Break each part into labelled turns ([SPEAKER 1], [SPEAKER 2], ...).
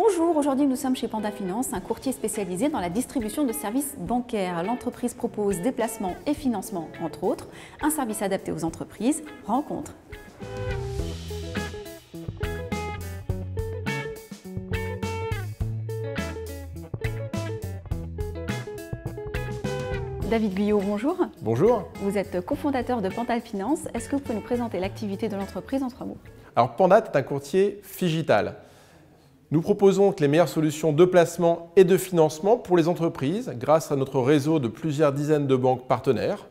[SPEAKER 1] Bonjour, aujourd'hui nous sommes chez Panda Finance, un courtier spécialisé dans la distribution de services bancaires. L'entreprise propose des placements et financements, entre autres, un service adapté aux entreprises, rencontre. David Guyot, bonjour.
[SPEAKER 2] Bonjour.
[SPEAKER 1] Vous êtes cofondateur de Panda Finance. Est-ce que vous pouvez nous présenter l'activité de l'entreprise en 3 mots?
[SPEAKER 2] Alors Panda est un courtier phygital. Nous proposons les meilleures solutions de placement et de financement pour les entreprises grâce à notre réseau de plusieurs dizaines de banques partenaires.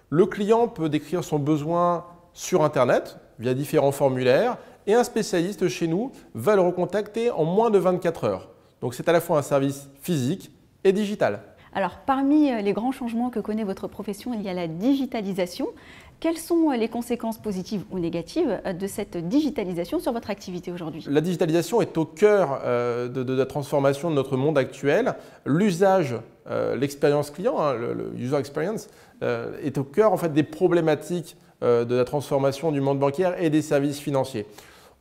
[SPEAKER 2] Le client peut décrire son besoin sur Internet via différents formulaires et un spécialiste chez nous va le recontacter en moins de 24 heures. Donc c'est à la fois un service physique et digital.
[SPEAKER 1] Alors, parmi les grands changements que connaît votre profession, il y a la digitalisation. Quelles sont les conséquences positives ou négatives de cette digitalisation sur votre activité aujourd'hui?
[SPEAKER 2] La digitalisation est au cœur de la transformation de notre monde actuel. L'usage, l'expérience client, le user experience, est au cœur en fait, des problématiques de la transformation du monde bancaire et des services financiers.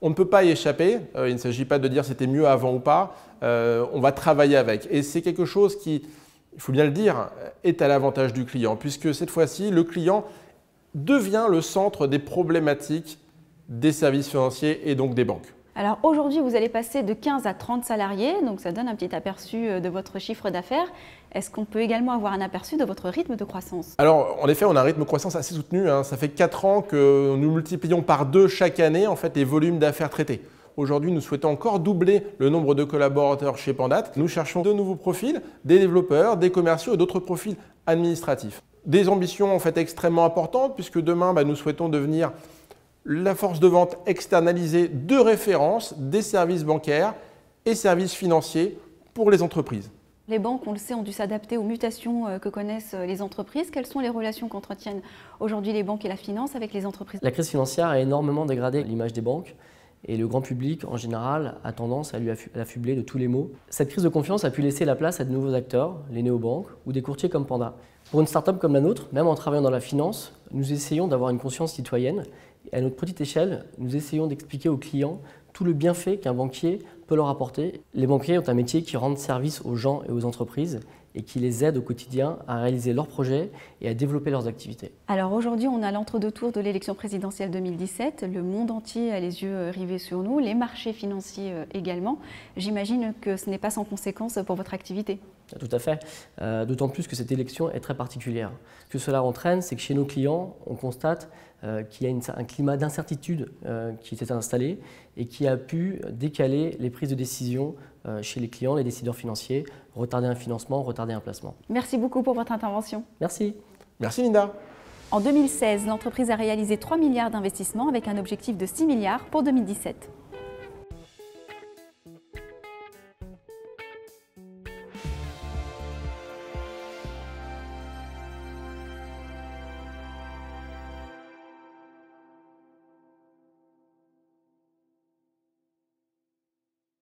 [SPEAKER 2] On ne peut pas y échapper, il ne s'agit pas de dire c'était mieux avant ou pas, on va travailler avec. Et c'est quelque chose qui, il faut bien le dire, est à l'avantage du client, puisque cette fois-ci, le client devient le centre des problématiques des services financiers et donc des banques.
[SPEAKER 1] Alors aujourd'hui, vous allez passer de 15 à 30 salariés, donc ça donne un petit aperçu de votre chiffre d'affaires. Est-ce qu'on peut également avoir un aperçu de votre rythme de croissance?
[SPEAKER 2] Alors en effet, on a un rythme de croissance assez soutenu. Ça fait 4 ans que nous multiplions par 2 chaque année en fait, les volumes d'affaires traités. Aujourd'hui, nous souhaitons encore doubler le nombre de collaborateurs chez Panda. Nous cherchons de nouveaux profils, des développeurs, des commerciaux et d'autres profils administratifs. Des ambitions en fait extrêmement importantes puisque demain, nous souhaitons devenir la force de vente externalisée de référence des services bancaires et services financiers pour les entreprises.
[SPEAKER 1] Les banques, on le sait, ont dû s'adapter aux mutations que connaissent les entreprises. Quelles sont les relations qu'entretiennent aujourd'hui les banques et la finance avec les entreprises?
[SPEAKER 3] La crise financière a énormément dégradé l'image des banques. Et le grand public, en général, a tendance à lui affubler de tous les maux. Cette crise de confiance a pu laisser la place à de nouveaux acteurs, les néobanques ou des courtiers comme Panda. Pour une start-up comme la nôtre, même en travaillant dans la finance, nous essayons d'avoir une conscience citoyenne. Et à notre petite échelle, nous essayons d'expliquer aux clients tout le bienfait qu'un banquier peut leur apporter. Les banquiers ont un métier qui rend service aux gens et aux entreprises et qui les aide au quotidien à réaliser leurs projets et à développer leurs activités.
[SPEAKER 1] Alors aujourd'hui, on a l'entre-deux tours de l'élection présidentielle 2017. Le monde entier a les yeux rivés sur nous, les marchés financiers également. J'imagine que ce n'est pas sans conséquence pour votre activité.
[SPEAKER 3] Tout à fait, d'autant plus que cette élection est très particulière. Ce que cela entraîne, c'est que chez nos clients, on constate qu'il y a un climat d'incertitude qui s'est installé et qui a pu décaler les prises de décision chez les clients, les décideurs financiers, retarder un financement, retarder un placement.
[SPEAKER 1] Merci beaucoup pour votre intervention.
[SPEAKER 3] Merci.
[SPEAKER 2] Merci Linda.
[SPEAKER 1] En 2016, l'entreprise a réalisé 3 milliards d'investissements avec un objectif de 6 milliards pour 2017.